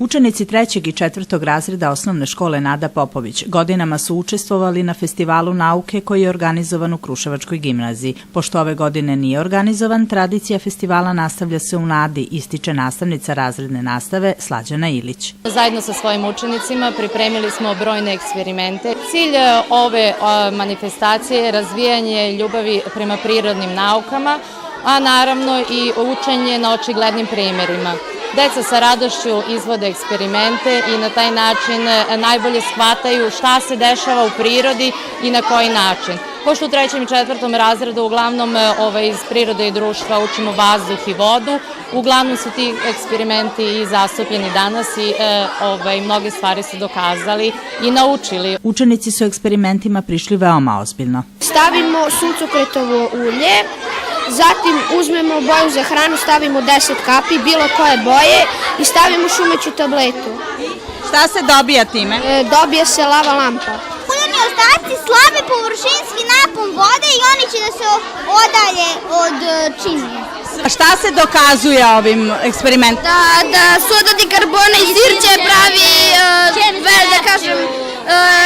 Učenici 3. i 4. razreda osnovne škole Nada Popović godinama su učestvovali na Festivalu nauke koji je organizovan u Kruševačkoj gimnaziji. Pošto ove godine nije organizovan, tradicija festivala nastavlja se u Nadi, ističe nastavnica razredne nastave Slađana Ilić. Zajedno sa svojim učenicima pripremili smo brojne eksperimente. Cilj ove manifestacije je razvijanje ljubavi prema prirodnim naukama, a naravno i učenje na očiglednim primerima. Deca sa radošću izvode eksperimente i na taj način najbolje shvataju šta se dešava u prirodi i na koji način. Pošto u 3. i 4. razredu uglavnom iz prirode i društva učimo vazduh i vodu, uglavnom su ti eksperimenti i zastupljeni danas i mnoge stvari su dokazali i naučili. Učenici su eksperimentima prišli veoma ozbiljno. Stavimo suncokretovo ulje, zatim uzmemo boju za hranu, stavimo 10 kapi, bilo koje boje i stavimo šumeću tabletu. Šta se dobija time? Dobije se lava lampa. Uljani ostaci slabe površinski napon vode i oni će da se odalje od činije. A šta se dokazuje ovim eksperimentom? Da soda dikarbona i sirće pravi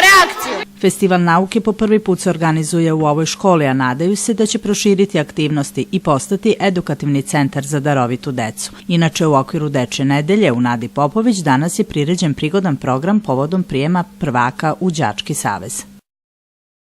reakciju. Festival nauke po prvi put se organizuje u ovoj školi, a nadaju se da će proširiti aktivnosti i postati edukativni centar za darovitu decu. Inače, u okviru Dečje nedelje u Nadi Popović danas je priređen prigodan program povodom prijema prvaka u Đački savez.